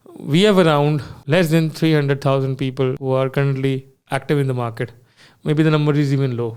we have around less than 300,000 people who are currently active in the market. Maybe the number is even low.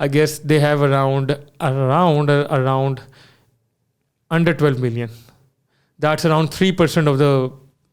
I guess they have around under 12 million. That's around 3% of the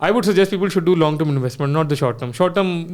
I would suggest people should do long term investment, not the short term. Short term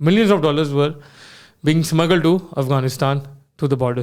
millions of dollars were being smuggled to Afghanistan through the border.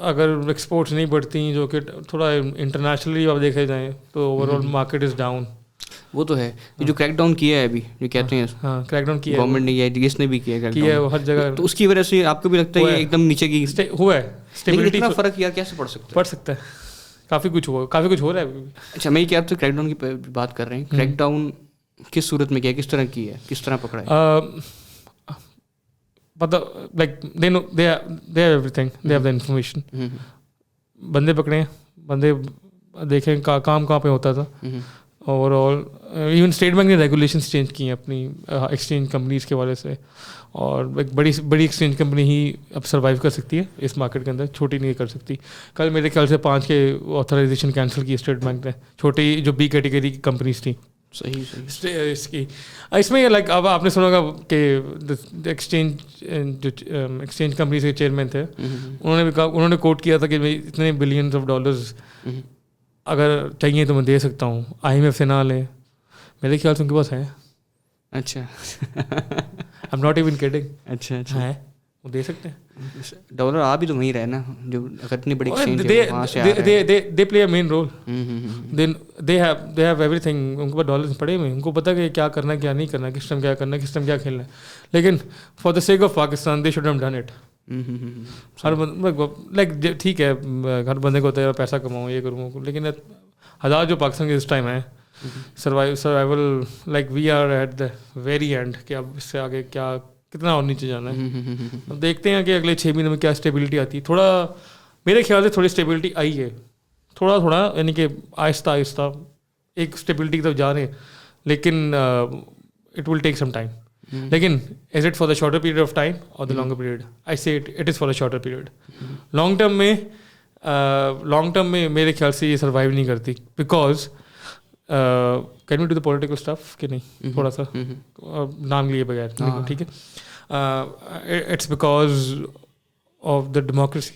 اگر exports نہیں بڑھتی جو کہ تھوڑا internationally آپ دیکھے جائیں تو over all market is down. وہ تو ہے جو کریک ڈاؤن کیا ہے ابھی جو کہتے ہیں ہاں کریک ڈاؤن کیا گورنمنٹ نے یا ڈی ایس نے بھی کیا ہے ہر جگہ, تو اس کی وجہ سے آپ کو بھی لگتا ہے یہ ایک دم نیچے کی ہوا ہے اسٹیبلٹی. اتنا فرق یار کیسے پڑ سکتا ہے, کافی کچھ ہو رہا ہے. اچھا میں یہ کیا آپ سے کریک ڈاؤن کی بات کر رہے ہیں, کریک ڈاؤن کس صورت میں کیا, کس طرح کی ہے, کس طرح پکڑا ہے؟ مطلب like they know they have everything, they have the information. بندے پکڑے ہیں, بندے دیکھیں کام کہاں پہ ہوتا تھا. Over all even state bank نے ریگولیشنس چینج کی ہیں اپنی ایکسچینج کمپنیز کے والے سے, اور ایک بڑی ایکسچینج کمپنی ہی اب سروائیو کر سکتی ہے اس مارکیٹ کے اندر, چھوٹی نہیں کر سکتی. کل میرے خیال سے 5 کے آتھرائزیشن کینسل کی اسٹیٹ بینک نے, چھوٹی جو بی کیٹیگری کی کمپنیز تھیں. صحیح اس کی اس میں لائک اب آپ نے سنا ہوگا کہ ایکسچینج کمپنیز کے چیئرمین تھے, انہوں نے بھی کہا, انہوں نے کوٹ کیا تھا کہ اتنے بلینس آف ڈالرز اگر چاہیے تو میں دے سکتا ہوں, آئی ایم ایف سے نہ لیں. میرے خیال سے ان کے پاس ہے. اچھا آئی ایم ناٹ ایون کیڈنگ. اچھا ہے, وہ دے سکتے ہیں. ڈالر آ بھی تو وہیں رہے نا, جو اگر اتنی بڑی they play a main role. They have everything, ان کے پاس ڈالرز پڑے ہوئے, ان کو پتا کہ کیا کرنا ہے کیا نہیں کرنا, کس ٹائم کیا کرنا ہے, کس ٹائم کیا کھیلنا ہے. لیکن for the sake of Pakistan they should have done it. Hare like ٹھیک ہے ہر بندے کو ہوتا ہے پیسہ کماؤں یہ کروں, لیکن حالات جو پاکستان کے اس ٹائم ہے survival like we are at the very end کہ اب اس سے آگے کیا کتنا اور نیچے جانا ہے. اب دیکھتے ہیں کہ اگلے 6 مہینے میں کیا اسٹیبلٹی آتی ہے. تھوڑا میرے خیال سے تھوڑی اسٹیبلٹی آئی ہے, تھوڑا یعنی کہ آہستہ آہستہ ایک اسٹیبلٹی کی طرف جا رہے ہیں, لیکن it will take some time. لیکن is it for the shorter period of time اور the longer period? I say it is for the shorter period. Long term میں میرے خیال سے یہ سروائیو نہیں کرتی. Because can we do the political stuff کہ نہیں, تھوڑا سا نام لیے بغیر, ٹھیک ہے. It's because of the democracy.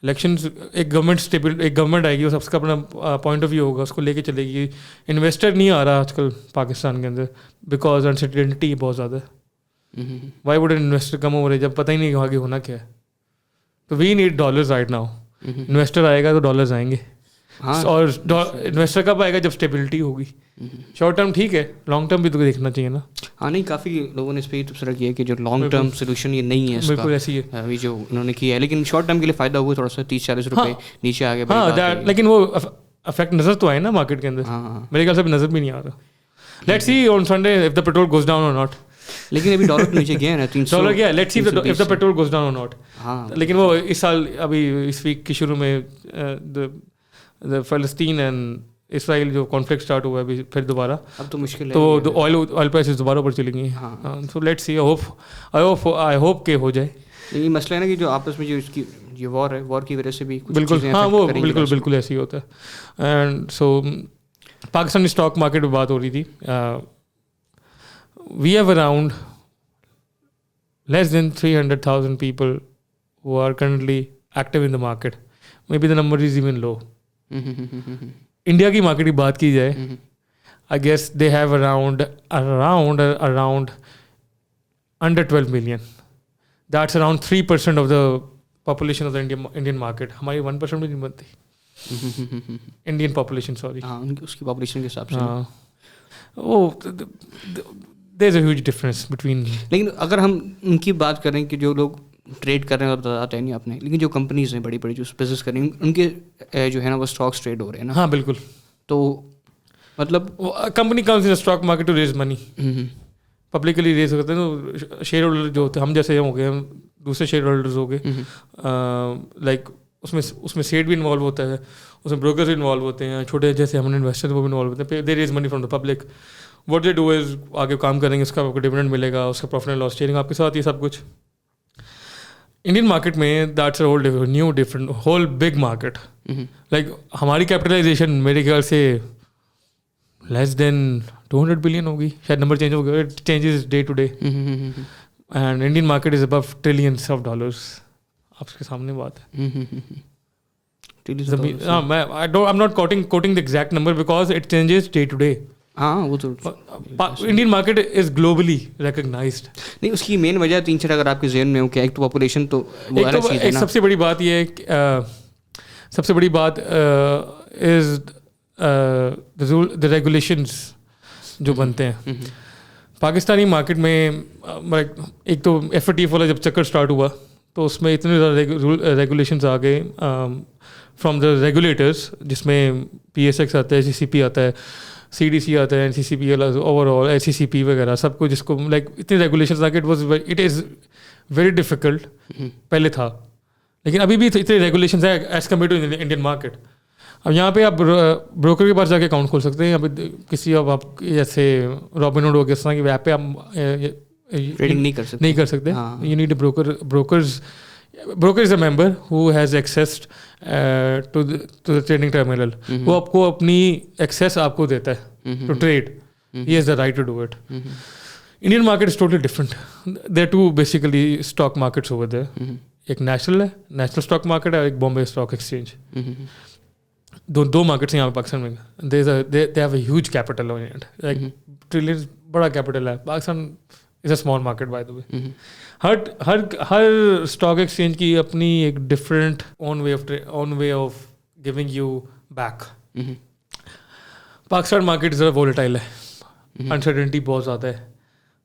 Elections ایک گورنمنٹ آئے گی, سب کا اپنا پوائنٹ آف ویو ہوگا, اس کو لے کے چلے گی. انویسٹر نہیں آ رہا آج کل پاکستان کے اندر بیکاز انسرٹینٹی بہت زیادہ ہے. وائی ووڈ انویسٹر کم ہو رہے جب پتہ ہی نہیں آگے ہونا کیا ہے. تو we need dollars right now. Investor آئے گا تو ڈالرز آئیں گے, اور انویسٹر کب آئے گا جب اسٹیبلٹی ہوگی. شارٹ ٹرم ٹھیک ہے, لانگ ٹرم بھی تو دیکھنا چاہیے نا. ہاں نہیں, کافی لوگوں نے اس پہ یہ تبصرہ کیا کہ جو لانگ ٹرم سولوشن یہ نہیں ہے, بالکل ایسی ہے ابھی جو انہوں نے کیا ہے, لیکن شارٹ ٹرم کے لیے فائدہ ہوا تھوڑا سا 30-40 روپے نیچے آ گئے. ہاں لیکن وہ افیکٹ نظر تو آئے نا مارکیٹ کے اندر, میرے خیال سے نظر بھی نہیں آ رہا. Let's see on Sunday if the petrol goes down اور ناٹ. لیکن ابھی ڈالر نیچے گیا ہے نا, $300 گیا. Let's see if the petrol goes down اور ناٹ. لیکن وہ اس سال ابھی اس ویک کے شروع میں فلسطین اینڈ اسرائیل جو کانفلکٹ اسٹارٹ ہوا ہے ابھی پھر دوبارہ, اب تو مشکل ہے, تو آئل پرائسز دوبارہ اوپر چلیں گی. So let's see, I hope کہ ہو جائے. یہ مسئلہ ہے نا کہ جو آپس میں جو اس کی یہ وار ہے, وار کی وجہ سے بھی بالکل, ہاں وہ بالکل ایسے ہی ہوتا ہے. And so Pakistani stock market میں بات ہو رہی تھی. We have around less than 300,000 people who are currently active in the market. Maybe the number is even low. India کی مارکیٹ کی بات کی جائے, I guess they have around under 12 million. That's around 3% of the population of the Indian market. ہماری 1% بھی نہیں بنتی Indian population, sorry اس کی پاپولیشن کے حساب سے. وہ there is a huge difference between. لیکن اگر ہم ان کی بات کریں کہ جو لوگ ٹریڈ کر رہے ہیں بتاتے ہیں آپ نے, لیکن جو کمپنیز ہیں بڑی جو بزنس کر رہی ہیں ان کے جو ہے نا وہ اسٹاکس ٹریڈ ہو رہے ہیں نا. ہاں بالکل. تو مطلب company comes in stock market to raise money, publicly raise کرتے ہیں. تو شیئر ہولڈر جو ہوتے ہیں ہم جیسے ہو گئے, دوسرے شیئر ہولڈرز ہو گئے, لائک اس میں سیٹ بھی انوالو ہوتا ہے, اس میں بروکرز بھی انوالو ہوتے ہیں, چھوٹے جیسے ہم انویسٹر وہ بھی انوالو ہوتے ہیں. They raise money from the public. What they do is آگے کام کریں گے, اس کا آپ کو ڈویڈنڈ ملے گا, اس کا پروفٹ اینڈ لاس شیئرنگ آپ کے ساتھ, یہ سب کچھ. انڈین مارکیٹ میں that's a whole new different whole big market. Like ہماری کیپٹلائزیشن میرے خیال سے لیس دین 200 بلین ہوگی, شاید نمبر چینج ہو گیا, it changes day to day. And Indian market is about trillions of dollars. آپ کے سامنے بات ہے. I'm not quoting the exact number because it changes day to day. ہاں وہ تو Indian market is globally recognised. نہیں, اس کی مین وجہ 3-4 اگر آپ کے ذہن میں ہو کہ ایک تو پاپولیشن تو ایک سب سے بڑی بات یہ ہے, سب سے بڑی بات از دا ریگولیشنز جو بنتے ہیں پاکستانی مارکیٹ میں. ایک تو FATF والا جب چکر اسٹارٹ ہوا تو اس میں اتنے زیادہ ریگولیشنز آ گئے فرام دا ریگولیٹرز, جس میں PSX آتا ہے, CCP آتا ہے, CDC آتا ہے, NCCP اوور آل SCCP وغیرہ سب کچھ, جس کو لائک اتنے ریگولیشنز آ کے اٹ از ویری ڈیفیکلٹ. پہلے تھا لیکن ابھی بھی اتنے ریگولیشنز ہیں as compare to Indian market. اب یہاں پہ آپ بروکر کے پاس جا کے اکاؤنٹ کھول سکتے ہیں. یہاں پہ کسی اب آپ جیسے رابن ہوڈ ہو گیا اس طرح کی ایپ پہ آپ ٹریڈنگ نہیں کر سکتے. You need a broker is a member who has access to the trading terminal. وہ آپ کو اپنی access آپ کو دیتا ہے to trade. He has the right to do it. Indian market is totally different. There are two basically stock markets over there. ایک national stock market ہے اور ایک بامبے اسٹاک ایکسچینج. دو مارکیٹس ہیں یہاں پہ پاکستان میں. They have a huge capital on it, like trillions بڑا کیپٹل ہے. Pakistan is a small market by the way. ہر اسٹاک ایکسچینج کی اپنی ایک different own way of giving you back. Pakistan market ذرا وولیٹائل ہے, انسرٹنٹی بہت زیادہ ہے,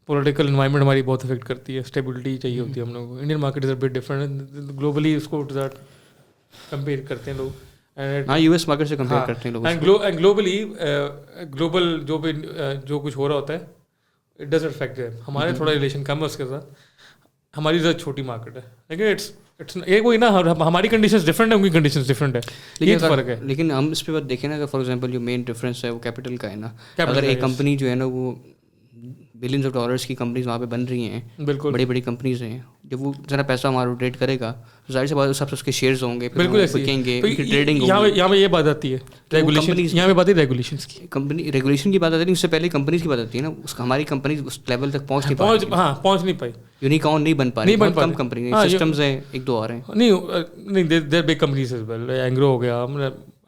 پولیٹیکل انوائرمنٹ ہماری بہت افیکٹ کرتی ہے, اسٹیبلٹی چاہیے ہوتی ہے ہم لوگوں کو. Indian market is a bit different, globally اس کو کمپیئر کرتے ہیں لوگ. ہاں US مارکیٹ سے کمپیئر کرتے ہیں لوگ. اینڈ گلوبلی گلوبل جو کچھ ہو رہا ہوتا ہے اٹ ڈز افیکٹ ہے. ہمارے تھوڑا ریلیشن کم ہے اس کے ساتھ, ہماری زیادہ چھوٹی مارکیٹ ہے, لیکن ایک وہی نا, ہماری کنڈیشنز ڈفرینٹ ہے, ان کی کنڈیشنز ڈفرینٹ ہے, یہ فرق ہے. لیکن ہم اس پہ بات دیکھیں نا, اگر فار ایگزامپل جو مین ڈفرینس ہے وہ کیپٹل کا ہے نا. اگر ایک کمپنی جو ہے نا وہ بلینز آف ڈالرس کی کمپنیز وہاں پہ بن رہی ہیں, بالکل بڑی بڑی کمپنیز ہیں, جب وہ ذرا پیسہ ہمارا روٹیٹ کرے گا ظاہر سی بات اس حساب سے اس کے شیئرز ہوں گے, بالکل بکیں گے, ٹریڈنگ ہوگی. یہاں پہ یہ بات آتی ہے ریگولیشن, یہاں پہ بات ہے ریگولیشنس کی. کمپنی ریگولیشن کی بات آتی ہے, اس سے پہلے کمپنیز کی بات آتی ہے نا. اس ہماری کمپنیز اس لیول تک پہنچ نہیں پائی, یونیکارن نہیں بن پا رہی, بہت کم کمپنی ہیں, سسٹمز ہیں ایک دو اور ہیں. نہیں there big companies as well. Engro ہو گیا,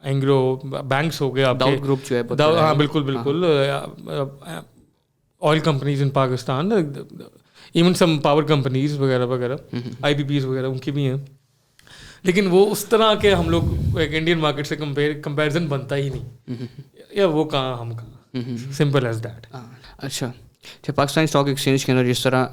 اینگرو بینکس ہو گیا, داؤد گروپ جو ہے, ہاں بالکل, oil companies in Pakistan, even some power companies وغیرہ وغیرہ, IPPs وغیرہ ان کی بھی ہیں. لیکن وہ اس طرح کے ہم لوگ ایک انڈین مارکیٹ سے کمپیریزن بنتا ہی نہیں, یا وہ کہاں ہم کہاں, سمپل ایز دیٹ. اچھا, پاکستانی اسٹاک ایکسچینج کے اندر جس طرح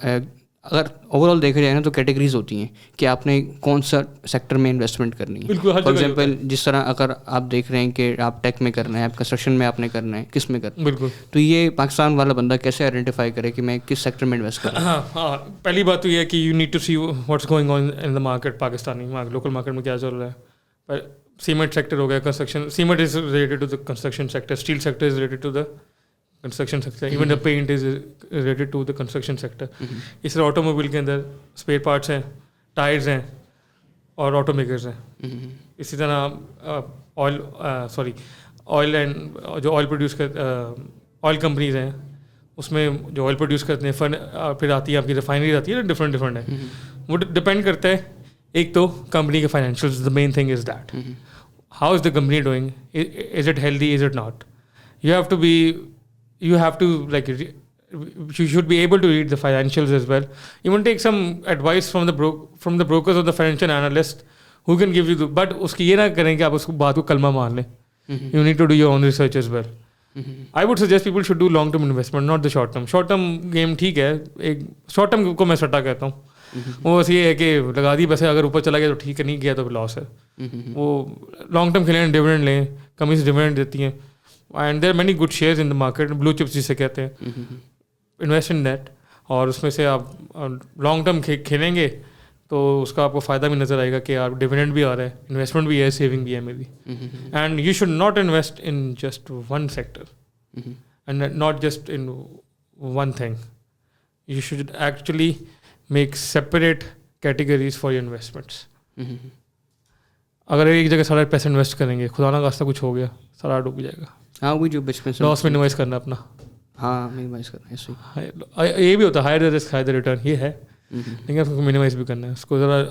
اگر اوور آل دیکھا جائے نا تو کیٹیگریز ہوتی ہیں کہ آپ نے کون سا سیکٹر میں انویسٹمنٹ کرنی ہے. فار ایگزامپل جس طرح اگر آپ دیکھ رہے ہیں کہ آپ ٹیک میں کرنا ہے, آپ کنسٹرکشن میں آپ نے کرنا ہے, کس میں کرنا ہے, بالکل, تو یہ پاکستان والا بندہ کیسے آئیڈینٹیفائی کرے کہ میں کس سیکٹر میں انویسٹ کروں. ہاں پہلی بات تو یہ ہے کہ you need to see what's going on in the market. Pakistani local market میں کیا چل رہا ہے. سیمنٹ سیکٹر ہو گیا, construction, cement is related to the construction sector, steel sector is related to the construction sector, even the paint is related to the construction sector. اس طرح automobile کے اندر اسپیئر پارٹس ہیں, tyres ہیں اور automakers ہیں. اسی طرح آئل اینڈ جو آئل پروڈیوس آئل کمپنیز ہیں, اس میں جو آئل پروڈیوس کرتے ہیں, پھر آتی ہے آپ کی ریفائنری آتی ہے, ڈفرینٹ ہے. وہ ڈپینڈ کرتا ہے ایک تو کمپنی کے financials. The main thing is that how is the company doing, is it healthy, is it not. You have to like you should be able to read the financials as well. Even take some advice from the brokers or the financial analyst who can give you but اس کی یہ نہ کریں کہ آپ اس بات کو کلمہ مان لیں. You need to do your own research as well. I would suggest people should do long term investment, not the short term. Short term game ٹھیک ہے, ایک short term کو میں سٹا کہتا ہوں. وہ بس یہ ہے کہ لگا دی پیسے, اگر اوپر چلا گیا تو ٹھیک ہے, نہیں گیا تو لاس ہے. وہ لانگ ٹرم کھیلیں, ڈیویڈنڈ لیں, کمی سے ڈیویڈنڈ دیتی ہیں. And there many good shares in the market, blue chips جسے کہتے ہیں. انویسٹ ان دیٹ, اور اس میں سے آپ لانگ ٹرم کھیلیں گے تو اس کا آپ کو فائدہ بھی نظر آئے گا کہ آپ ڈیویڈنڈ بھی آ رہا ہے, انویسٹمنٹ بھی ہے, سیونگ بھی ہے میری. And you should not invest in just one sector and not just in one thing. You should actually make separate categories for your investments. اگر ایک جگہ سارا پیسے انویسٹ کریں گے, خدا نہ خواستہ کچھ ہو گیا, سارا ڈوب جائے گا. ہاں وہی جو بچپن سے لاس میں انویسٹ کرنا اپنا. ہاں منیمائز کرنا ہے, یہ بھی ہوتا ہے, higher the risk higher the return, یہ ہے. لیکن اس کو منیمائز بھی کرنا ہے. اس کو ذرا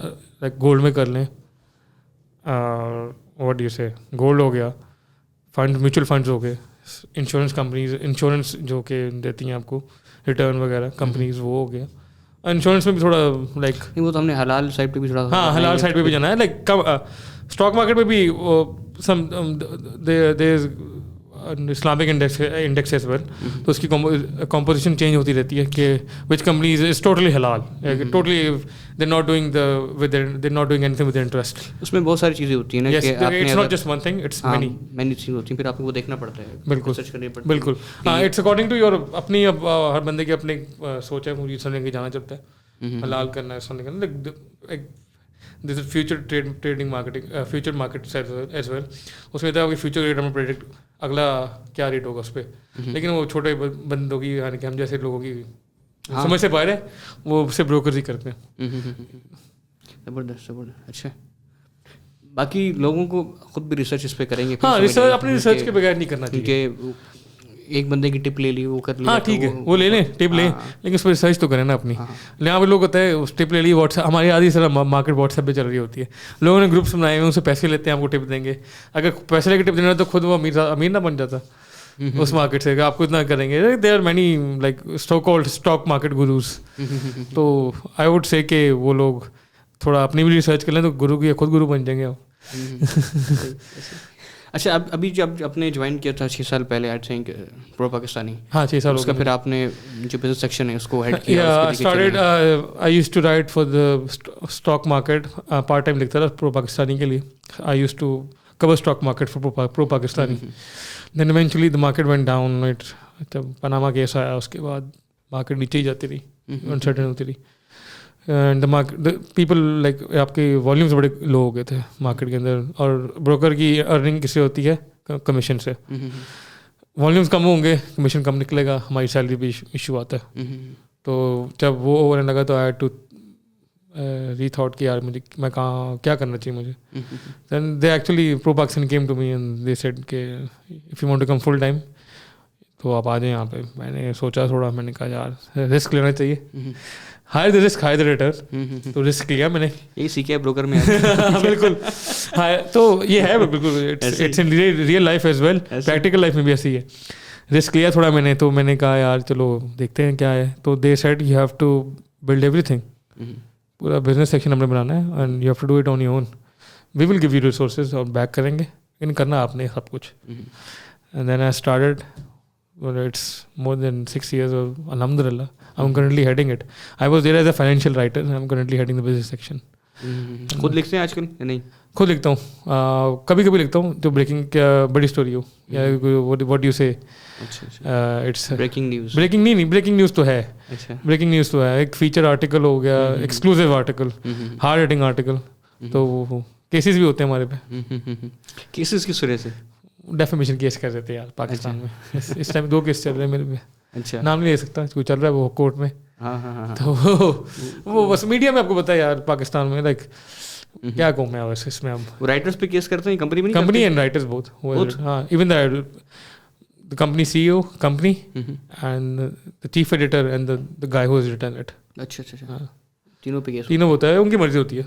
لائک گولڈ میں کر لیں. واٹ یو سے, گولڈ ہو گیا, فنڈ, میوچل فنڈز ہو گئے, انشورنس کمپنیز, انشورنس جو کہ دیتی ہیں آپ کو ریٹرن وغیرہ کمپنیز, وہ ہو گیا. انشورنس میں بھی تھوڑا لائک وہ تو ہم نے حلال سائڈ پہ بھی تھوڑا, ہاں حلال سائڈ پہ بھی جانا ہے. لائک اسٹاک مارکیٹ میں بھی some Islamic index as well, تو اس کی کمپوزیشن چینج ہوتی رہتی ہے کہ وچ کمپنیز از ٹوٹلی حلال, totally they not doing they not doing anything with interest. اس میں بہت ساری چیزیں ہوتی ہیں نا کہ it's not just one thing, it's many چیزیں ہوتی ہیں, پھر آپ کو وہ دیکھنا پڑتا ہے, بالکل سرچ کرنی پڑتی ہے. بالکل ہاں, اٹس اکارڈنگ ٹو یور اپنی, اب ہر بندے کی اپنی سوچ ہے, مجھے سمجھ کے جانا چلتا ہے حلال کرنا ہے سمجھ کرنا. Like this is future trading marketing, future market as well. اس میں تھا کہ فیوچر ریٹ ہمیں پریڈکٹ اگلا کیا ریٹ ہوگا اس پہ, لیکن وہ چھوٹے بندوں کی, یعنی کہ ہم جیسے لوگوں کی سمجھ سے باہر ہے, وہ سے بروکرز ہی کرتے ہیں. زبردست زبردست. اچھا, باقی لوگوں کو خود بھی ریسرچ اس پہ کریں گے. ہاں ریسرچ, اپنی ریسرچ کے بغیر نہیں کرنا چاہیے, کیونکہ ایک بندے کی ٹپ لے لی, وہ کر لی, ہاں ٹھیک ہے وہ لے لیں ٹپ لیں, لیکن اس پہ ریسرچ تو کریں نا اپنی. یہاں پہ لوگ ہوتا ہے اس ٹپ لے لی, واٹس ایپ ہماری آدھی سر مارکیٹ واٹس ایپ پہ چل رہی ہوتی ہے, لوگوں نے گروپس بنائے ہوئے, ان سے پیسے لیتے ہیں, آپ کو ٹپ دیں گے. اگر پیسے لے کے ٹپ دینا تو خود وہ امیر نہ بن جاتا اس مارکیٹ سے, آپ کو اتنا کریں گے. There are many like so called stock market gurus. تو آئی ووڈ سے کہ وہ لوگ تھوڑا اپنی بھی ریسرچ کر لیں تو گرو کی خود گرو بن جائیں گے آپ. اچھا, ابھی جب آپ نے جوائن کیا تھا 6 سال پہلے, آئی تھنک پرو پاکستانی, ہاں 6 سال اس کا پھر آپ نے جو بزنس سیکشن ہے اس کو ہیڈ کیا. Started I used to write for the stock market, part time لکھتا تھا پرو پاکستانی کے لیے. I used to cover stock market for pro Pakistani. Then eventually the market went down. جب پاناما کیس آیا اس کے بعد مارکیٹ نیچے ہی جاتی رہی, انسرٹن ہوتی رہی. And the market people like آپ کے والیومس بڑے لو ہو گئے تھے مارکیٹ کے اندر, اور بروکر کی ارننگ کس سے ہوتی ہے, کمیشن سے. والیومس کم ہوں گے, کمیشن کم نکلے گا, ہماری سیلری بھی ایشو آتا ہے. تو جب وہ ہونے لگا تو آئی ٹو ری تھاٹ کہ یار مجھے میں کہاں کیا کرنا چاہیے مجھے. Then they actually pro Pakistan came to me and they said کہ if you want to come full time تو آپ آ جائیں یہاں پہ. میں نے سوچا تھوڑا, میں نے کہا یار رسک لینا چاہیے, high the risk high the return. تو رسک لیا میں نے, یہی سیکھا ہے بروکر میں. بالکل. تو یہ ہے بالکل, it's in real life as well, practical life میں بھی ایسی ہے. رسک لیا تھوڑا میں نے, تو میں نے کہا یار چلو دیکھتے ہیں کیا ہے. تو they said you have to build everything, پورا بزنس سیکشن ہم نے بنانا ہے, and you have to do it on your own. We will give you resources اور بیک کریں گے, لیکن کرنا آپ نے سب کچھ. And then I started. It's more than 6 years, or alhamdulillah I'm currently heading it. I was there as a financial writer, I'm currently heading the business section. خود لکھتے ہیں آج کل یا نہیں؟ خود لکھتا ہوں, کبھی کبھی لکھتا ہوں جو بریکنگ کیا بڑی اسٹوری ہو, یا واٹ یو سے اٹس بریکنگ نیوز. بریکنگ نہیں, بریکنگ نیوز تو ہے, بریکنگ نیوز تو ہے, ایک فیچر آرٹیکل ہو گیا, exclusive article, hard hitting article. تو وہ کیسز بھی ہوتے ہیں ہمارے پہ. کیسز کس طرح سے؟ ڈیفیمیشن کیس کر رہے تھے یار پاکستان میں. اس ٹائم 2 کیس چل رہے ہیں میرے پہ. اچھا, نام نہیں لے سکتا, کوئی چل رہا ہے وہ کورٹ میں. ہاں تو وہ بس میڈیا میں آپ کو پتا ہے یار پاکستان میں, لائک کیا کہوں میں ویسے اس میں. اب رائٹرس پہ کیس کرتے ہیں کمپنی میں, کمپنی اینڈ رائٹرس بہت. ہاں, even the company C E O company and the chief editor and the guy who is written it. اچھا اچھا, تینوں پہ کیس, تینوں ہوتا ہے, ان کی مرضی ہوتی ہے.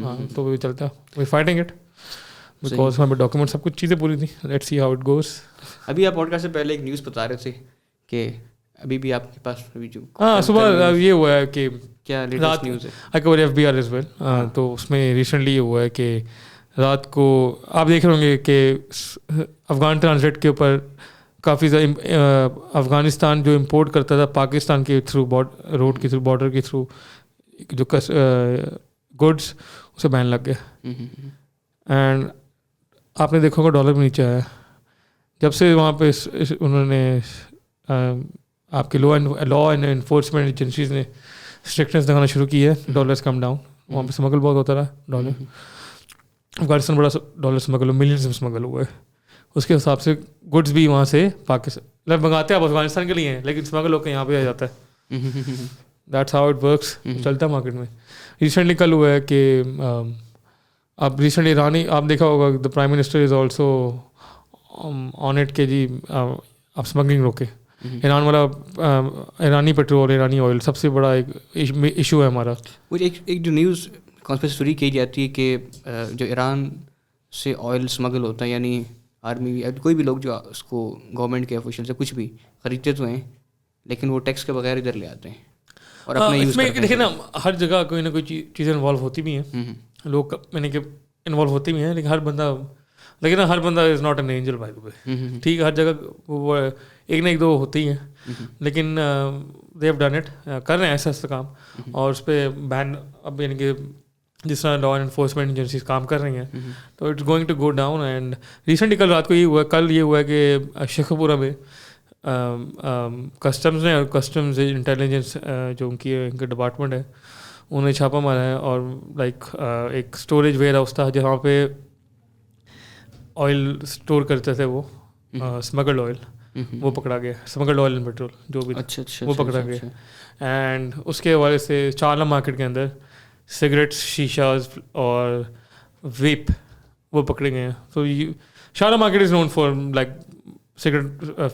ہاں, تو وہ چلتا ہے, وی فائٹنگ اٹ بیکاز ہمیں ڈاکیومنٹ سب کچھ چیزیں پوری تھیں. Let's see how it goes. ابھی آپ پوڈکاسٹ سے پہلے ایک نیوز بتا رہے تھے کہ ابھی بھی آپ کے پاس ابھی جو, ہاں صبح یہ ہوا ہے کہ کیا لیٹسٹ نیوز ہے, I cover F B R as well. تو اس میں ریسنٹلی یہ ہوا ہے کہ رات کو آپ دیکھ رہے ہوں گے کہ افغان ٹرانزٹ کے اوپر کافی افغانستان جو امپورٹ کرتا تھا پاکستان کے تھرو, روڈ کے تھرو, بارڈر کے تھرو, جو گڈس اسے بین لگ گیا. اینڈ آپ نے دیکھا ہوگا ڈالر میں نیچے آیا. جب سے وہاں پہ انہوں نے آپ کے لا اینڈ انفورسمنٹ ایجنسیز نے اسٹرکٹنس دکھانا شروع کی ہے, ڈالرس کم ڈاؤن. وہاں پہ اسمگل بہت ہوتا رہا ڈالر. افغانستان بڑا ڈالر اسمگل ہوا, ملینس میں اسمگل ہوا ہے. اس کے حساب سے گڈس بھی وہاں سے پاکستان منگاتے ہیں, آپ افغانستان کے لیے ہیں, لیکن اسمگل ہو کے یہاں پہ آ جاتا ہے. دیٹس ہاؤ اٹ ورکس, چلتا ہے مارکیٹ میں. ریسنٹلی کل ہوا ہے کہ اب ریسنٹلی ایرانی, آپ دیکھا ہوگا the prime minister is also on it کہ جی آپ اسمگلنگ روکے. ایران والا ایرانی پیٹرول, ایرانی آئل سب سے بڑا ایک ایشو ہے ہمارا. مجھے ایک جو نیوز کانسپریسی تھیوری کی جاتی ہے کہ جو ایران سے آئل اسمگل ہوتا ہے, یعنی آرمی کوئی بھی لوگ جو اس کو گورنمنٹ کے آفیشیل سے کچھ بھی خریدتے تو ہیں لیکن وہ ٹیکس کے بغیر ادھر لے آتے ہیں اور اپنا یوز کرتے ہیں. دیکھیں نا ہر جگہ کوئی نہ کوئی چیزیں انوالو ہوتی بھی ہیں, لوگ یعنی کہ انوالو ہوتے بھی ہیں, لیکن ہر بندہ is not an angel by the way. ٹھیک ہے, ہر جگہ وہ ایک نہ ایک دو ہوتی ہی ہیں, لیکن دے ہیو ڈن اٹ, کر رہے ہیں ایسا ایسا کام. اور اس پہ بین اب یعنی کہ جس طرح لا انفورسمنٹ ایجنسیز کام کر رہی ہیں تو it's going to go down. And recently کل رات کو یہ ہوا کہ شیخ پورہ میں کسٹمز نے اور کسٹمز انٹیلیجنس جو ان کی ڈپارٹمنٹ ہے انہوں نے چھاپا مارا ہے, اور لائک ایک اسٹوریج ویئر ہاؤس تھا جہاں پہ آئل اسٹور کرتے تھے وہ اسمگلڈ آئل, وہ پکڑا گیا. اسمگلڈ آئل اینڈ پیٹرول جو بھی وہ پکڑا گیا. اینڈ اس کے حوالے سے چارلا مارکیٹ کے اندر سگریٹس, شیشاز اور ویپ وہ پکڑے گئے ہیں. تو شارلا market is known for like cigarette,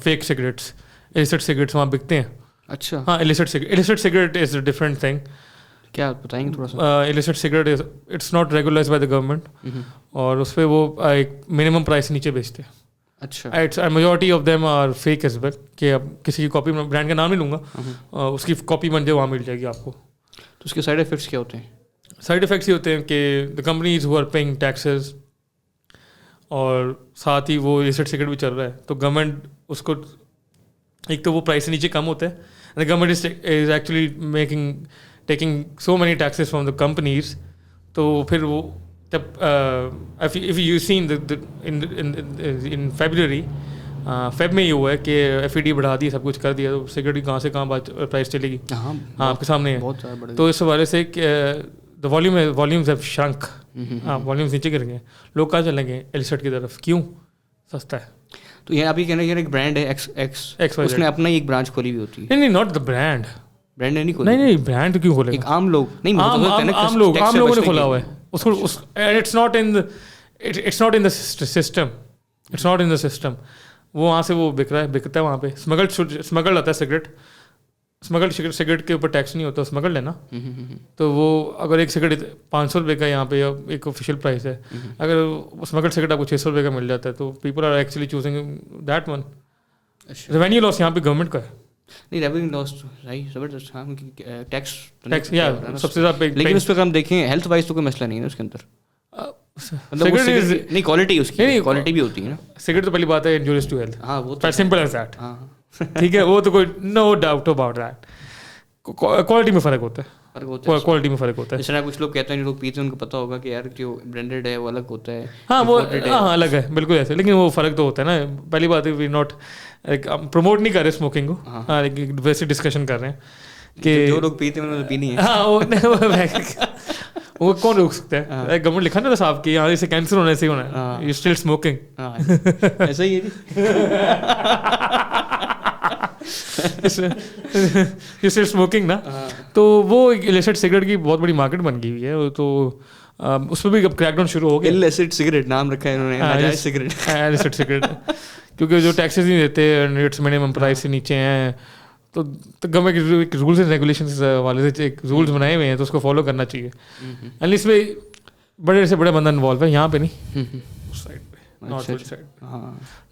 fake cigarettes, illicit cigarettes وہاں بکتے ہیں. اچھا ہاں, illicit cigarette is a different thing. کیا بتائیں گے تھوڑا سا؟ Illicit cigarette it's not regularise by the government, اور اس پہ وہ ایک منیمم پرائس نیچے بیچتے ہیں. اچھا, majority of them are fake as well, کہ اب کسی کی کاپی, برانڈ کا نام نہیں لوں گا, اس کی کاپی بن جائے وہاں مل جائے گی آپ کو. تو اس کے سائڈ افیکٹس کیا ہوتے ہیں؟ سائڈ افیکٹس یہ ہوتے ہیں کہ the companies who are paying taxes, اور ساتھ ہی وہ ایلیسٹ سگریٹ بھی چل رہا ہے تو گورنمنٹ اس کو ایک تو وہ پرائس سے نیچے کم ہوتا ہے, and the government is actually taking so many taxes from the companies. تو پھر وہ جب if you seen in February Feb میں یہ ہوا ہے کہ ایف ای ڈی بڑھا دی, سب کچھ کر دیا, تو سگریٹ کی کہاں سے کہاں پرائز چلے گی. ہاں آپ کے سامنے ہے. تو اس حوالے سے دا والیومز ہیو شرنک, والیومز نیچے گر گئے. لوگ کہاں چلیں گے ایلیسٹ کی طرف, کیوں سستا ہے. تو یہ ابھی کہنا ایک برانڈ ہے ایکس, اس نے اپنا ہی ایک برانچ کھولی ہوئی ہوتی ہے. نہیں, ناٹ دا برانڈ نہیں کھولی, نہیں برانڈ کیوں کھولے. ایک عام لوگ نہیں, عام لوگوں نے کھولا ہوا ہے اس کو. It's not in the system, it's not in the system. وہ وہاں سے وہ بکتا ہے وہاں پہ. اسمگلڈ آتا ہے سگریٹ, اسمگلڈ سگریٹ کے اوپر ٹیکس نہیں ہوتا, اسمگلڈ ہے نا. تو وہ اگر ایک سگریٹ 500 روپے کا یہاں پہ ایک آفیشیل پرائس ہے, اگر اسمگلڈ سگریٹ آپ کو 600 روپے کا مل جاتا ہے تو people are actually choosing that one. Revenue loss یہاں پہ گورنمنٹ کا ہے. نہیں, ریونیو لاس زبردست, ٹیکس سب سے زیادہ. لیکن اس پہ ہم دیکھیں ہیلتھ وائز تو کوئی مسئلہ نہیں ہے اس کے اندر. نہیں, کوالٹی اس کی کوالٹی بھی ہوتی ہے نا. سگریٹ تو پہلی بات ہے انجوریس ٹو ہیلتھ. ہاں, وہ سمپل ایز دیٹ. ٹھیک ہے, وہ تو کوئی no doubt about that. Quality میں فرق ہوتا ہے, کوالٹی میں فرق ہوتا ہے. جس طرح کچھ لوگ کہتے ہیں جو لوگ پیتے ہیں ان کو پتہ ہوگا کہ یار جو برانڈیڈ ہے وہ الگ ہوتا ہے. ہاں, وہ الگ ہے بالکل ایسے, لیکن وہ فرق تو ہوتا ہے نا. پہلی بات ہے وی ناٹ پروموٹ نہیں کر رہے اسموکنگ کو, ہاں ویسے ڈسکشن کر رہے ہیں کہ جو لوگ پیتے ہیں انہوں نے پینی ہے. ہاں, وہ کون روک سکتا ہے. گورنمنٹ لکھا نا تھا صاحب کہ یہاں سے کینسر ہونے سے ہونا ہے, یو اسٹل اسموکنگ. ایسا ہی ہے اسموکنگ نا. تو وہ ایلیسٹ سگریٹ کی بہت بڑی مارکیٹ بن گئی ہوئی ہے. تو اس پہ بھی اب کریک ڈاؤن شروع ہو گیا. ایلیسٹ سگریٹ نام رکھا ہے انہوں نے, ناجائز سگریٹ, ایلیسٹ سگریٹ, کیونکہ جو ٹیکسز نہیں دیتے, ریٹس منیمم پرائس سے نیچے ہیں. تو گورنمنٹ کے رولس اینڈ ریگولیشنز والے سے ایک رولس بنائے ہوئے ہیں تو اس کو فالو کرنا چاہیے. اینڈ اس میں بڑے سے بڑے بندہ انوالو ہے, یہاں پہ نہیں, اس سائڈ پہ, نارتھ والی سائڈ,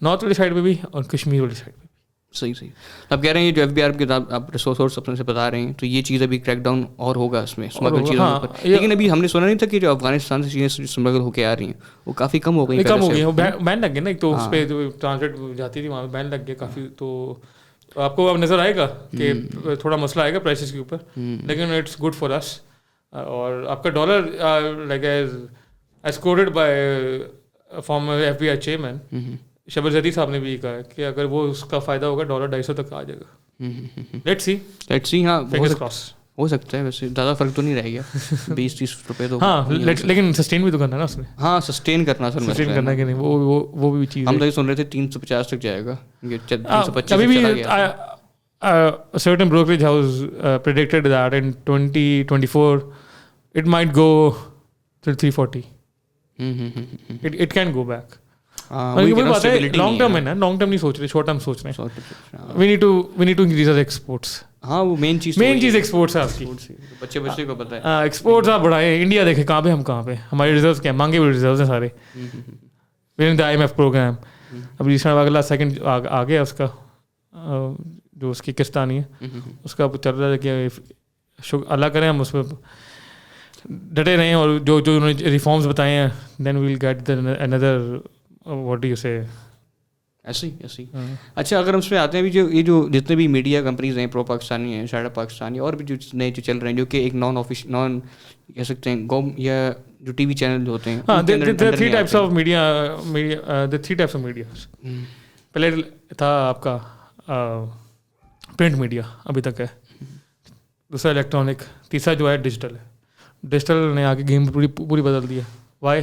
نارتھ والی سائڈ پہ بھی اور کشمیر والی سائڈ پہ. صحیح. اب کہہ رہے ہیں جو ایف بی آر کے آپ ریسورس اپنے سے بتا رہے ہیں, تو یہ چیز ابھی کریک ڈاؤن اور ہوگا اس میں اسمگل چیزوں پر. لیکن ابھی ہم نے سنا نہیں تھا کہ جو افغانستان سے چیزیں اسمگل ہو کے آ رہی ہیں وہ کافی کم ہو گئی. بین لگ گئے نا, ایک تو اس پہ جو ٹرانسلیٹ جاتی تھی وہاں پہ بین لگ گئے کافی. تو آپ کو اب نظر آئے گا کہ تھوڑا مسئلہ آئے گا پرائسز کے اوپر, لیکن اٹس گڈ فار اس. اور آپ کا dollar like as quoted by former F B I chairman Shabbar Zaidi صاحب نے بھی کہا ہے کہ اگر وہ اس کا فائدہ ہوگا $250 تک آ جائے گا. Let's see. ہاں, ہو سکتا ہے, ویسے زیادہ فرق تو نہیں رہے گا, 20-30 روپے تو. ہاں, لیکن سسٹین بھی تو کرنا ہے نا اس میں. ہاں, سسٹین کرنا سر, سسٹین کرنا کہ نہیں, وہ بھی چیز. ہم تو یہ سن رہے تھے 350 تک جائے گا, 325 ابھی بھی. certain brokerage house predicted that in 2024 it might go to 340. It can go back. Long term ہے نا, لانگ ٹرم نہیں سوچ رہے, شارٹ ٹرم سوچ رہے ہیں. we need to increase our exports. ہاں, وہ مین چیز ایکسپورٹس ہے آپ کی. بچے کو پتہ ہے. ہاں, ایکسپورٹس آپ بڑھائیں. انڈیا دیکھیں کہاں پہ, ہم کہاں پہ, ہمارے ریزروز کیا, مانگے ہوئے ریزروز ہیں سارے. With in the IMF programme اب ریسنٹ اگلا سیکنڈ آ گیا اس کا جو اس کی کستانی ہے اس کا چل رہا ہے کہ اللہ کریں ہم اس میں ڈٹے رہیں اور جو انہوں نے ریفارمز بتائے ہیں دین وی ول گیٹ اندر واٹ ڈو یو سے ایسے ہی. اچھا اگر ہم اس میں آتے ہیں بھی یہ جو جتنے بھی میڈیا کمپنیز ہیں پرو پاکستانی ہیں اسٹارٹ اپ پاکستانی اور بھی جو نئے جو چل رہے ہیں جو کہ ایک نان کہہ سکتے ہیں گوم یا جو ٹی وی چینل جو ہوتے ہیں تھری ٹائپس آف میڈیا. پہلے تھا آپ کا پرنٹ میڈیا ابھی تک ہے, دوسرا الیکٹرانک, تیسرا جو ہے ڈیجیٹل ہے. ڈیجیٹل نے آگے گیم پوری بدل دی ہے. Why?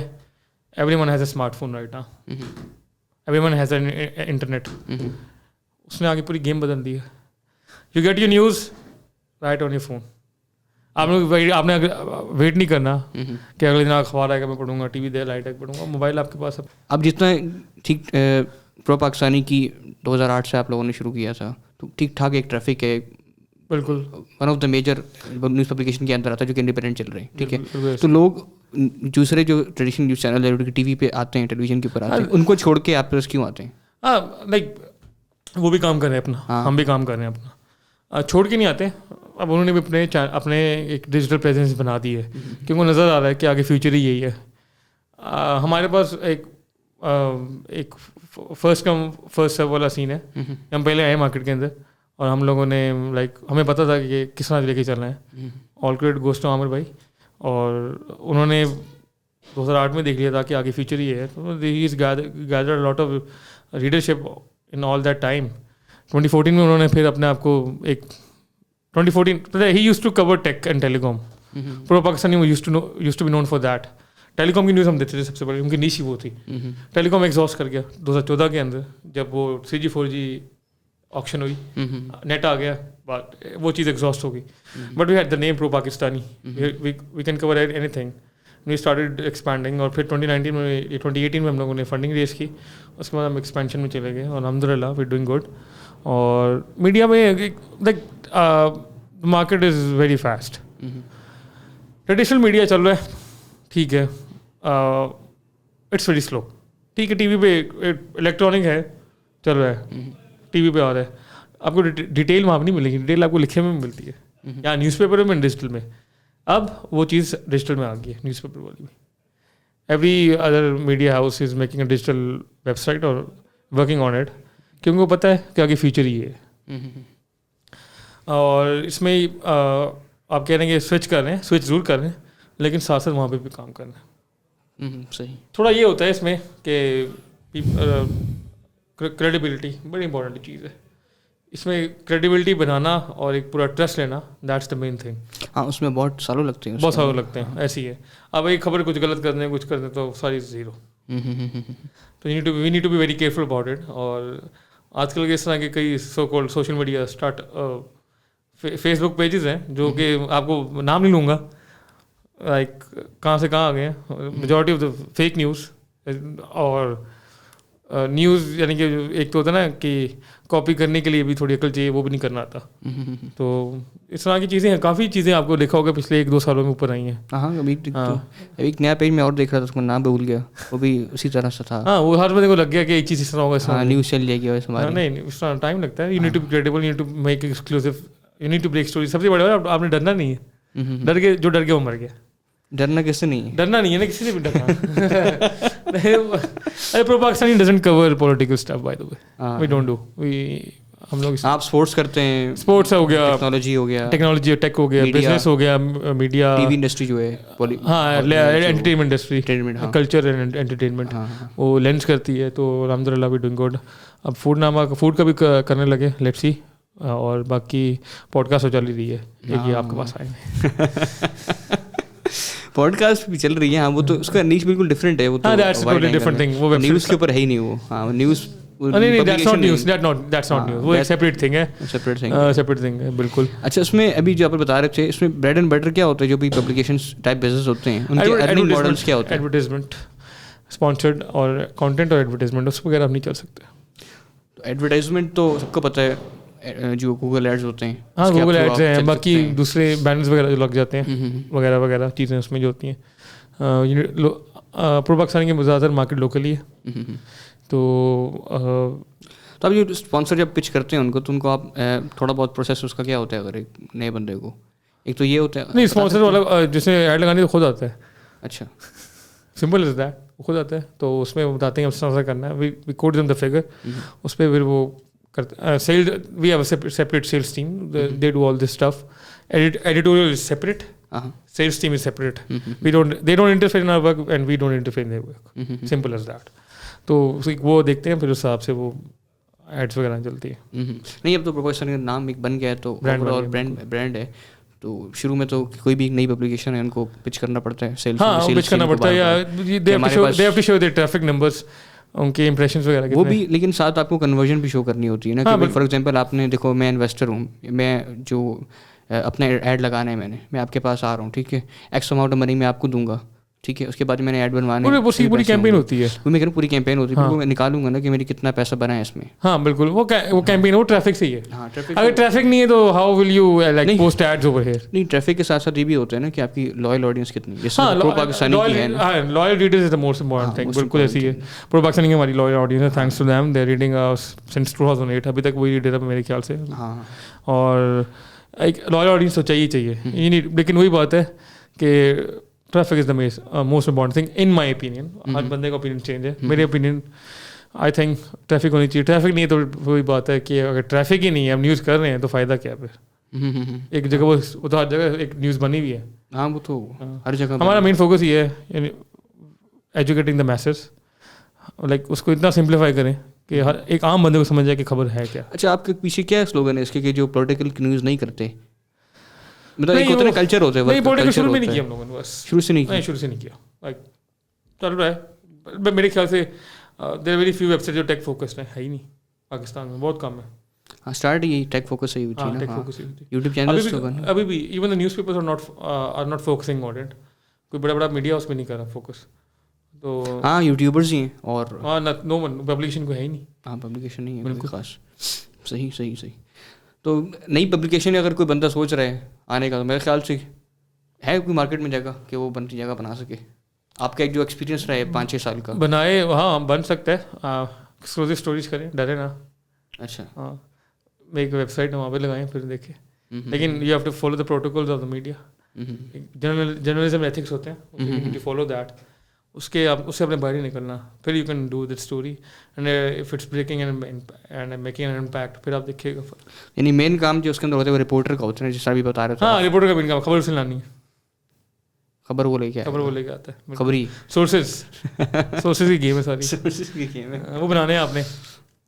Everyone has a smartphone right نا, everyone has a internet. اس نے آگے پوری گیم بدل دی ہے. You get your news right on your phone. آپ نے ویٹ نہیں کرنا کہ اگلے دن اخبار آئے گا میں پڑھوں گا, ٹی وی دے لائٹ پڑھوں گا, موبائل آپ کے پاس. اب جتنا ٹھیک پرو پاکستانی کی 2008 سے آپ لوگوں نے شروع کیا تھا تو ٹھیک ٹھاک ایک ٹریفک ہے, بالکل one of the major news publication کے اندر آتا ہے جو کہ انڈیپینڈنٹ چل رہے ہیں, ٹھیک ہے. تو لوگ دوسرے جو ٹریڈیشنل نیوز چینل ہے جو کہ ٹی وی پہ آتے ہیں, ٹیلی ویژن کے اوپر آتے ہیں, ان کو چھوڑ کے آپ کے پاس کیوں آتے ہیں؟ لائک وہ بھی کام کر رہے ہیں اپنا, ہم بھی کام کر رہے ہیں اپنا, چھوڑ کے نہیں آتے. اب انہوں نے بھی اپنے ایک ڈیجیٹل پریزنس بنا دی ہے کیونکہ وہ نظر آ رہا ہے کہ آگے فیوچر ہی یہی ہے. ہمارے پاس ایک فرسٹ کم فرسٹ سرو والا سین ہے. ہم پہلے آئے مارکیٹ کے اندر اور ہم لوگوں نے لائک ہمیں پتہ تھا کہ کس طرح لے کے چلنا ہے. آل کریڈٹ گوز ٹو عامر بھائی, اور انہوں نے 2008 میں دیکھ لیا تھا کہ آگے فیوچر ہی ہے. تو he is gather lot of readership in all that time. 2014 میں انہوں نے پھر اپنے آپ کو ایک 2014 he used to cover tech and telecom. Pro Pakistani used to be known for that. Telecom کی نیوز ہم دیتے تھے سب سے بڑی, ان کی نیش ہی وہ تھی. ٹیلی کام ایگزاسٹ کر گیا 2014 کے اندر جب وہ 3G 4G آکشن ہوئی, نیٹ آ گیا, وہ چیز ایگزاسٹ ہو گئی. But we had the name pro Pakistani, we can cover anything. We started expanding اور پھر 2018 میں ہم لوگوں نے فنڈنگ ریز کی. اس کے بعد ہم ایکسپینشن میں چلے گئے اور الحمد للہ وی ڈوئنگ گڈ. اور میڈیا میں like market is very fast. Traditional media چل رہا ہے, ٹھیک ہے, اٹس ویری سلو. ٹھیک ہے, ٹی وی پہ الیکٹرانک ہے چل رہا ہے, ٹی وی پہ آ رہا ہے. آپ کو ڈیٹیل وہاں پہ نہیں ملے گی, ڈیٹیل آپ کو لکھے میں ملتی ہے یا نیوز پیپر میں, ڈیجیٹل میں. اب وہ چیز ڈیجیٹل میں آ گئی ہے, نیوز پیپر والی بھی. Every other media house is making a digital website اور ورکنگ آن اٹ, کیونکہ وہ پتہ ہے کہ آگے فیوچر ہی ہے. اور اس میں آپ کہہ رہے ہیں کہ سوئچ کر رہے ہیں, سوئچ ضرور کر رہے ہیں, لیکن ساتھ ساتھ وہاں پہ بھی کام کر رہے ہیں. صحیح. تھوڑا یہ ہوتا ہے اس میں کہ کریڈیبلٹی بڑی امپورٹنٹ چیز ہے. اس میں کریڈیبلٹی بنانا اور ایک پورا ٹرسٹ لینا, دیٹس دا مین تھنگ. ہاں, اس میں بہت سالوں لگتے ہیں, بہت سالوں لگتے ہیں. ایسی ہے, اب ایک خبر کچھ غلط کر دیں, کچھ کر دیں تو ساری زیرو. تو we need to be very careful about it. اور آج کل کے اس طرح کے کئی so called social media Facebook pages ہیں جو کہ آپ کو نام نہیں لوں گا, لائک کہاں سے کہاں آ گئے ہیں. Majority of the fake news اور نیوز یعنی کہ ایک تو ہوتا ہے نا کہ کاپی کرنے کے لیے بھی تھوڑی عقل چاہیے, وہ بھی نہیں کرنا آتا. تو اس طرح کی چیزیں ہیں, کافی چیزیں آپ کو دیکھا ہوگا پچھلے 1-2 سالوں میں اوپر آئی ہیں. ہاں, ابھی ایک نیا پیج میں اور دیکھ رہا تھا, اس کو نام بھول گیا, وہ بھی اسی طرح سے تھا. ہاں, وہ ہر بندے کو لگ گیا کہ ایک چیز اس طرح ہوگا, نیوز چل جائے گی. نہیں, اس طرح ٹائم لگتا ہے. You need to be credible, you need to make exclusive, you need to break story. سب سے بڑی بات آپ نے ڈرنا نہیں ہے. ڈر کے جو ڈر گیا وہ مر گیا. ڈرنا کس سے نہیں ہے, ڈرنا نہیں ہے نا, کسی سے بھی ڈرنا. Pro Pakistani doesn't cover political stuff by the way, we don't do. ہم لوگ آپ اسپورٹس کرتے ہیں, اسپورٹس ہو گیا, ٹیکنالوجی ہو گیا, ٹیکنالوجی ٹیک ہو گیا, بزنس ہو گیا, میڈیا, ٹی وی انڈسٹری جو ہے, ہاں entertainment industry, culture and entertainment, وہ لینس کرتی ہے. تو الحمد للہ وی ڈوئنگ گڈ. اب فوڈ کا بھی کرنے لگے, لیٹس سی. اور باقی پوڈ کاسٹ چل ہی رہی ہے, یہ آپ کے پاس آئیں گے. پوڈ کاسٹ بھی چل رہی ہے. ہاں, وہ تو اس کا نیچ بالکل ڈفرینٹ ہے. وہ تو ڈفرنٹ تھنگ, وہ نیوز کے اوپر ہے ہی نہیں. وہ ہاں نیوز نہیں, that's not news, that's not news, وہ ایک سیپریٹ تھنگ ہے, سیپریٹ تھنگ ہے بالکل. اچھا, اس میں ابھی جو آپ بتا رہے تھے, اس میں بریڈ اینڈ بٹر کیا ہوتا ہے جو بھی پبلیکیشنس ٹائپ بزنس ہوتے ہیں, ان کے ارننگ ماڈلس کیا ہوتے ہیں؟ ایڈورٹائزمنٹ, اسپانسرڈ اور کانٹینٹ اور ایڈورٹائزمنٹ, اس وغیرہ آپ نہیں چل سکتے. تو ایڈورٹائزمنٹ تو سب کو پتہ ہے, جو گوگل ایڈز ہوتے ہیں. ہاں, گوگل ایڈز ہیں, باقی دوسرے بینرز وغیرہ جو لگ جاتے ہیں وغیرہ وغیرہ چیزیں اس میں جو ہوتی ہیں. پرو پاکستانی کی زیادہ تر مارکیٹ لوکل ہی ہے, تو آپ جو اسپانسر جب پچ کرتے ہیں ان کو، تو ان کو آپ تھوڑا بہت پروسیس اس کا کیا ہوتا ہے اگر ایک نئے بندے کو؟ ایک تو یہ ہوتا ہے نہیں، اسپانسر والا جس نے ایڈ لگانی تو خود آتا ہے. اچھا، سمپل از دیٹ، وہ خود آتا ہے. تو اس میں بتاتے ہیں اسپانسر کرنا ہے، وی کوٹ دیم دا فگر. اس پہ پھر وہ کرتے sale, we have a separate sales team, they do all this stuff. Editorial is separate, sales team is separate. they don't interfere in our work and we don't interfere in their work. Simple as that. تو وہ دیکھتے ہیں، پھر اس حساب سے وہ ads وغیرہ چلتی ہے. نہیں، اب تو پروفیسر کا نام ایک بن گیا ہے، تو برانڈ ہے. تو شروع میں تو کوئی بھی نئی پبلیکیشن ہے ان کو پچ کرنا پڑتا ہے، سیلس پچ کرنا پڑتا ہے. they have to show their traffic numbers، ان کے امپریشنس وغیرہ وہ بھی، لیکن ساتھ آپ کو کنورژن بھی شو کرنی ہوتی ہے نا. کہ فار ایگزامپل آپ نے دیکھو، میں انویسٹر ہوں، میں جو اپنا ایڈ لگانا ہے، میں آپ کے پاس آ رہا ہوں، ٹھیک ہے، ایکس اماؤنٹ آف منی میں آپ کو دوں گا، ٹھیک ہے. اس کے بعد میں نے ایڈ بنوانا ہے، پوری کیمپین ہوتی ہے. وہ میں کہہ رہا ہوں پوری کیمپین ہوتی ہے، میں نکالوں گا نا کہ میری کتنا پیسہ بنا ہے اس میں. ہاں بالکل، وہ کیمپین وہ ٹریفک سے ہی ہے. اگر ٹریفک نہیں ہے تو how will you like post ads over here. نہیں، ٹریفک کے ساتھ ساتھ یہ بھی ہوتا ہے نا کہ آپ کی لائل آڈینس کتنی ہے. جیسے پرو پاکستانی کی ہے نا، loyal readers is the most important thing. بالکل ایسی ہے. پرو پاکستانی کی ہماری لائل آڈینس ہے، thanks to them, they reading since 2008 ابھی تک وہی ریڈر ہے میرے خیال سے. ہاں، اور ایک لائل آڈینس تو چاہیے. لیکن وہی بات ہے کہ traffic is the most important thing in my opinion. ہر بندے کا اوپینین چینج ہے. میرے اوپینین آئی تھنک ٹریفک ہونی چاہیے. ٹریفک نہیں ہے تو وہی بات ہے کہ اگر ٹریفک ہی نہیں ہے، ہم نیوز کر رہے ہیں تو فائدہ کیا ہے پھر؟ ایک جگہ وہ تو ہر جگہ ایک نیوز بنی ہوئی ہے. ہاں، وہ تو ہر جگہ. ہمارا مین فوکس یہ ہے یعنی ایجوکیٹنگ دا میسز، لائک اس کو اتنا سمپلیفائی کریں کہ ہر ایک عام بندے کو سمجھ جائے کہ خبر ہے کیا. اچھا، آپ کے پیچھے کیا سلوگن ہے اس کے کہ جو پولیٹیکل نیوز نہیں کرتے؟ مطلب ایک ہوتا ہے کلچر ہوتا ہے. نہیں، پولیٹیکل شروع میں نہیں کیا ہم لوگوں نے، بس شروع سے نہیں کیا. چل رہا ہے میرے خیال سے. There are very few website جو ٹیک فوکسڈ ہیں، ہے ہی نہیں پاکستان میں، بہت کم ہے. ہاں، اسٹارٹ یہی ٹیک فوکس سے ہی ہوئی تھی نا. یوٹیوب چینلز تو ابھی بھی even the newspapers are not focusing on it. کوئی بڑا میڈیا اس پہ نہیں کر رہا فوکس. تو ہاں، یوٹیوبرز ہی ہیں اور ہاں نو ون پبلیکیشن کو ہے ہی نہیں. ہاں، پبلیکیشن نہیں ہے بالکل خاص. صحیح. تو نئی پبلیکیشن اگر کوئی بندہ سوچ رہا ہے آنے کا، تو میرے خیال سے ہے کوئی مارکیٹ میں جگہ کہ وہ بنتی جگہ بنا سکے. آپ کا ایک جو ایکسپیرینس رہا ہے 5-6 سال کا بنائے، ہاں بن سکتا ہے. ایکسکلوزیو اسٹوریز کریں، ڈرے نا. اچھا، ہاں، ایک ویب سائٹ ہے وہاں پہ لگائیں، پھر دیکھیں. لیکن you have to follow the protocols of the media. Journalism ethics ہوتے ہیں، یو فالو دیٹ. اس سے اپنے باہر ہی نکلنا، پھر you can do that story and if it's breaking and making an impact, پھر آپ دیکھیے گا. یعنی مین کام جو اس کے اندر ہوتا ہے وہ رپورٹر کا ہوتا ہے، جس طرح بھی بتا رہے تھے. ہاں، رپورٹر کا مین کام خبر سے لانی ہے. خبر وہ لے کے آتا ہے. خبری سورسز کی گیم ہے ساری. وہ بنانے ہیں آپ نے.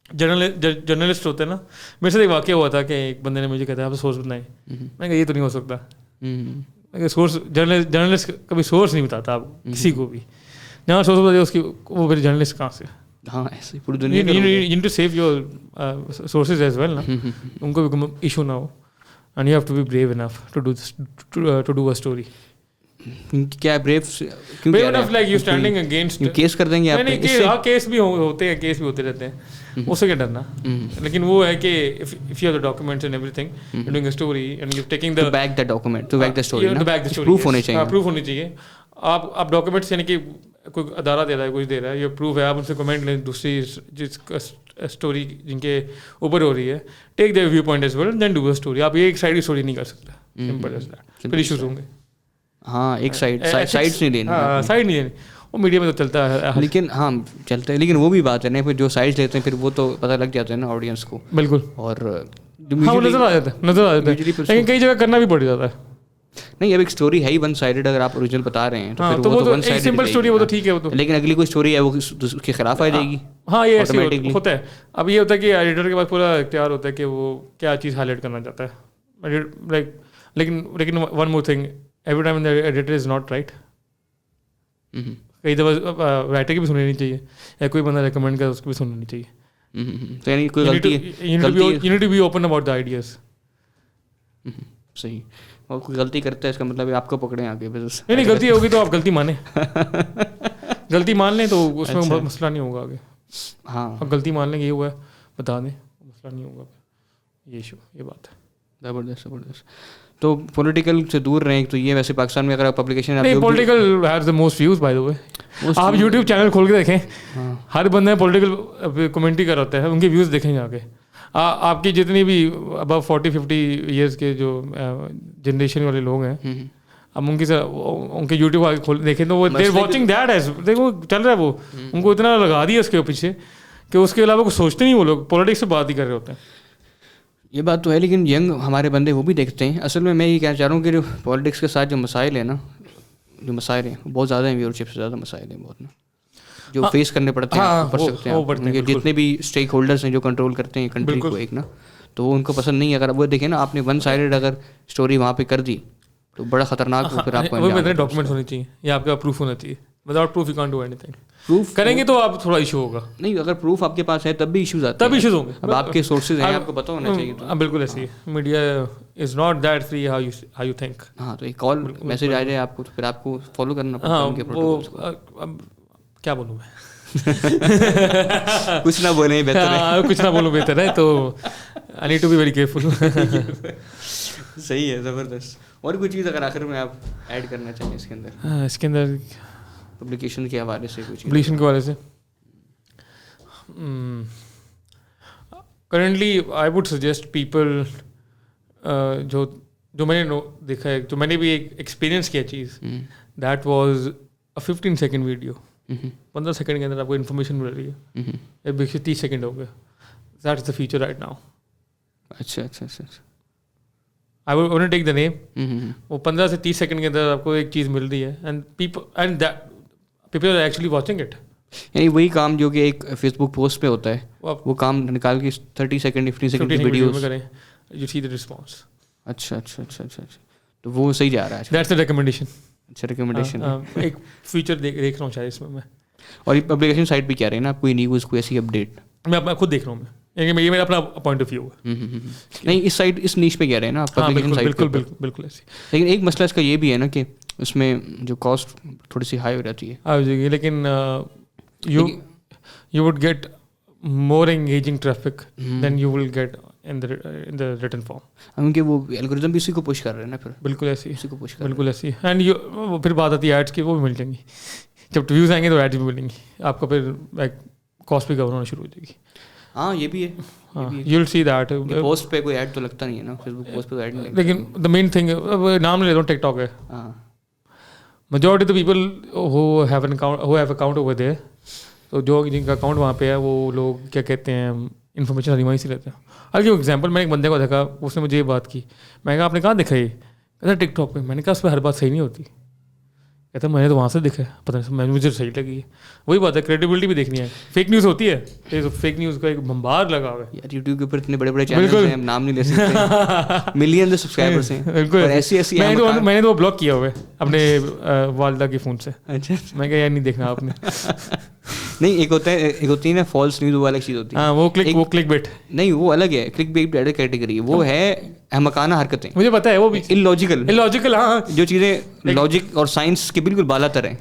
جرنلسٹ ہوتے ہیں نا. میرے ساتھ ایک واقعہ ہوا تھا کہ ایک بندے نے مجھے کہا تھا آپ سورس بتائیں. میں کہا یہ تو نہیں ہو سکتا. سورس جرنلسٹ کبھی سورس نہیں بتاتا آپ کسی کو بھی. جہاں سورس بتاتے اس کی وہ پھر جرنلسٹ کہاں سے؟ ہاں، ایسے پوری دنیا you need to save your sources as well نا. ان کو بھی ایشو نہ ہو. And you have to be brave enough to do a story. کیا brave like you standing against case کر دیں گے آپ. کیس بھی ہوتے ہیں، کیس بھی ہوتے رہتے ہیں، اس سے کیا ڈرنا. لیکن وہ ہے کہ if you have the documents and everything, you're doing a story and you're taking the back the document to back the story, to back the story, proof ہونے چاہیے. proof ہونی چاہیے. آپ ڈاکومنٹس یعنی کہ کوئی ادارہ دے رہا ہے، کچھ دے رہا ہے، یہ پروف ہے. آپ ان سے کمنٹ لیں دوسری جس اسٹوری جن کے اوپر ہو رہی ہے، take their viewpoint as well then do a story. آپ یہ ایک سائڈ کی اسٹوری نہیں کر سکتے. Simple as that. پھر ایشوز ہوں گے. ہاں، ایک سائڈس نہیں دینی. سائڈ نہیں دینی. وہ میڈیا میں تو چلتا ہے، لیکن ہاں چلتا ہے. لیکن وہ بھی بات ہے نا، پھر جو سائڈس لیتے ہیں پھر وہ تو پتہ لگ جاتا ہے نا آڈینس کو. بالکل. اور ہاں نظر آ جاتا ہے. لیکن کئی جگہ کرنا بھی پڑ جاتا ہے. نہیں، اب ایک اسٹوری ہے ہی ون سائڈڈ. اگر آپ اوریجنل بتا رہے ہیں تو وہ تو ون سائڈڈ سمپل اسٹوری، وہ تو ٹھیک ہے. وہ تو لیکن اگلی کوئی اسٹوری ہے وہ اس کے خلاف آ جائے گی. ہاں، یہ ایسے ہوتا ہے. اب یہ ہوتا ہے کہ ایڈیٹر کے پاس پورا اختیار ہوتا ہے کہ وہ کیا چیز ہائی لائٹ کرنا چاہتا ہے. لیکن one more thing, every time the editor is not right. کئی دفعہ رائٹر کی بھی سننی چاہیے، یا کوئی بندہ ریکمینڈ کرے اس کی بھی سننی چاہیے. تو یعنی کوئی غلطی you need to be open about the ideas. صحیح. اور کوئی غلطی کرتا ہے اس کا مطلب آپ کو پکڑیں آگے. نہیں، غلطی ہوگی تو آپ غلطی مانیں. غلطی مان لیں تو اس میں مسئلہ نہیں ہوگا آگے. ہاں، آپ غلطی مان لیں کہ یہ ہوا ہے، بتا دیں، مسئلہ نہیں ہوگا. یہ ایشو، یہ بات ہے. زبردست. تو پولیٹیکل سے دور رہیں تو یہ ویسے پاکستان میں اگر آپ publication political has the most views by the way. آپ یوٹیوب چینل کھول کے دیکھیں, ہر بندہ پولیٹیکل کمنٹری کر ہوتا ہے, ان کے ویوز دیکھیں جا کے. آپ کی جتنی بھی ابو 40-50 ایئرس کے جو جنریشن والے لوگ ہیں, اب ان کے یوٹیوب آگے کھول دیکھیں تو وہ دیر واچنگ دیٹ ایز, دیکھو چل رہا ہے وہ, ان کو اتنا لگا دیا اس کے پیچھے کہ اس کے علاوہ کچھ سوچتے نہیں وہ لوگ, پولیٹکس سے بات ہی کر رہے ہوتے ہیں. یہ بات تو ہے, لیکن ینگ ہمارے بندے وہ بھی دیکھتے ہیں. اصل میں یہ کہنا چاہ رہا ہوں کہ جو پولیٹکس کے ساتھ جو مسائل ہیں نا, جو مسائل ہیں بہت زیادہ ہیں, ویورشپ سے زیادہ مسائل ہیں بہت نا, جو فیس کرنے پڑتے ہیں پڑھ سکتے ہیں. جتنے بھی اسٹیک ہولڈرس ہیں جو کنٹرول کرتے ہیں کنٹری کو ایک نا, تو وہ ان کو پسند نہیں ہے. اگر وہ دیکھیں نا آپ نے ون سائڈڈ اگر اسٹوری وہاں پہ کر دی تو بڑا خطرناک پھر آپ کو ڈاکومنٹس ہونے چاہیے یا آپ کا پروف ہونا چاہیے. Without proof you can't do any thing. Proof کریں گے تو آپ تھوڑا ایشو ہوگا. نہیں, اگر پروف آپ کے پاس ہے تب بھی ایشوز آتے ہیں, تب ایشوز ہوں گے. اب آپ کے سورسز ہیں, آپ کو پتہ ہونا چاہیے. بالکل ایسی media is not that free how you think. ہاں, تو ایک کال میسج آ جائے آپ کو تو پھر آپ کو فالو کرنا پڑتا ہے ان کے پروٹوکولز. اب کیا بولوں میں, کچھ نہ بولیں بہتر ہے, کچھ نہ بولوں بہتر ہے. تو I need to be very careful. صحیح ہے, زبردست. اور کوئی چیز اگر آخر میں آپ ایڈ کرنا چاہیں اس کے اندر پبلیکیشن کے حوالے سے, کچھ پبلیکیشن کے حوالے سے currently I would suggest people, جو میں نے دیکھا ہے, جو میں نے بھی ایک ایکسپیرئنس کیا چیز, that was a 15 second video. 15 second کے اندر آپ کو انفارمیشن مل رہی ہے, 30 سیکنڈ ہو گیا. That is the future right now. اچھا اچھا اچھا اچھا, I will ٹیک دا نیم. وہ 15 سے 30 سیکنڈ کے اندر آپ کو ایک چیز مل رہی ہے, and people are actually watching it. یعنی وہی کام جو کہ ایک فیس بک پوسٹ پہ ہوتا ہے, وہ کام نکال کے 30 سیکنڈ 15 سیکنڈ کی ویڈیوز کریں, یو سی دا رسپانس. اچھا اچھا اچھا اچھا اچھا, تو وہ صحیح جا رہا ہے. That's the recommendation. اچھا, ریکمنڈیشن ایک فیچر دیکھ رہا ہوں شاید اس میں. اور یہ پبلیکیشن سائٹ پہ کیا رہے نا, کوئی نیوز کوئی ایسی اپڈیٹ میں اپنا خود دیکھ رہا ہوں, میں یہ میرا اپنا پوائنٹ آف ویو ہے. نہیں, اس سائٹ اس نیش پہ کہہ رہے ہیں نا پبلیکیشن سائٹ. بالکل بالکل ایسی. لیکن ایک مسئلہ اس کا یہ بھی ہے نا کہ اس میں جو کاسٹ تھوڑی سی ہائی ہو جاتی ہے, لیکن you would get more engaging traffic than you will get in the written form. کیونکہ وہ الگورتھم بھی اسی کو پش کر رہے ہیں نا پھر. بالکل ایسی, اسی کو پش کر, بالکل ایسی. اینڈ پھر بات آتی ہے ایڈس کی, وہ بھی مل جائیں گی. جب ویوز آئیں گے تو ایڈس بھی ملیں گی آپ کو, پھر لائک کاسٹ بھی کور ہونا شروع ہو جائے گی. ہاں یہ بھی ہے, you will see that. Post پہ کوئی ایڈ تو لگتا نہیں ہے نا, فیس بک پوسٹ پہ تو ایڈ نہیں. لیکن دا مین تھنگ, نام لے رہا ہوں, ٹک ٹاک ہے. Majority of the people who have account over there, تو جو جن کا اکاؤنٹ وہاں پہ ہے وہ لوگ کیا کہتے ہیں انفارمیشن ہری وہیں سے لیتے ہیں. اگر ایگزامپل, میں ایک بندے کو دیکھا, اس نے مجھے یہ بات کی, میں نے کہا آپ نے کہاں دیکھا یہ, کہتا ٹک ٹاک پہ. میں نے کہا اس پہ ہر بات صحیح نہیں ہوتی. کہتا میں نے تو وہاں سے دیکھا ہے, پتہ نہیں مجھے صحیح لگی ہے. وہی بات ہے, کریڈیبلٹی بھی دیکھنی ہے. فیک نیوز ہوتی ہے, فیک نیوز کا ایک بمبار لگا ہوا ہے یار. یوٹیوب کے اوپر اتنے بڑے بڑے چینلز ہیں, ہم نام نہیں لے سکتے, ملین سبسکرائبرس ہیں. بالکل ایسی ایسی. میں نے تو بلاک کیا ہوا ہے اپنے والدہ کے فون سے. اچھا, میں کہا یار نہیں دیکھنا آپ نے. نہیں, ایک ہوتی ہے نا فالس نیوز, وہ الگ چیز ہوتی ہے. ہاں, وہ کلک بیٹ نہیں, وہ الگ ہے. کلک بیٹ الگ کیٹیگری ہے, وہ ہے احمقانہ حرکتیں. مجھے پتا ہے وہ بھی illogical. ہاں, جو چیزیں لاجک اور سائنس کے بالکل بالا تر ہیں,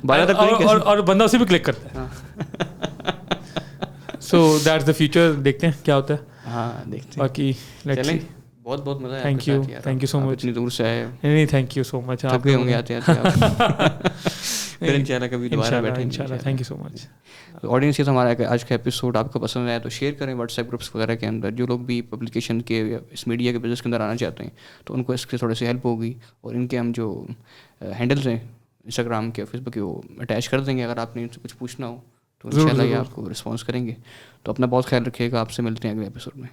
بالا تر, اور بندہ اسے بھی کلک کرتا ہے. So that's the future. دیکھتے ہیں کیا ہوتا ہے. ہاں دیکھتے ہیں. باقی چلیں, بہت بہت مزہ آیا. تھینک یو سو مچ. اتنی دور سے آئے. نہیں, تھینک یو سو مچ. آپ ہوں گے آتے پھر انشاءاللہ کبھی دوبارہ بیٹھیں انشاءاللہ. Thank you so much. Audience, یہ تو ہمارا آج کا ایپیسوڈ آپ کو پسند آیا تو شیئر کریں واٹس ایپ گروپس وغیرہ کے اندر. جو لوگ بھی پبلیکیشن کے یا اس میڈیا کے بزنس کے اندر آنا چاہتے ہیں تو ان کو اس سے تھوڑی سی ہیلپ ہوگی. اور ان کے ہم جو ہینڈلز ہیں انسٹاگرام کے, فیس بک کے, وہ اٹیچ کر دیں گے. اگر آپ نے ان سے کچھ پوچھنا ہو تو انشاءاللہ یہ آپ کو رسپانس کریں گے. تو اپنا بہت خیال رکھیے گا. آپ سے ملتے ہیں اگلے ایپیسوڈ میں.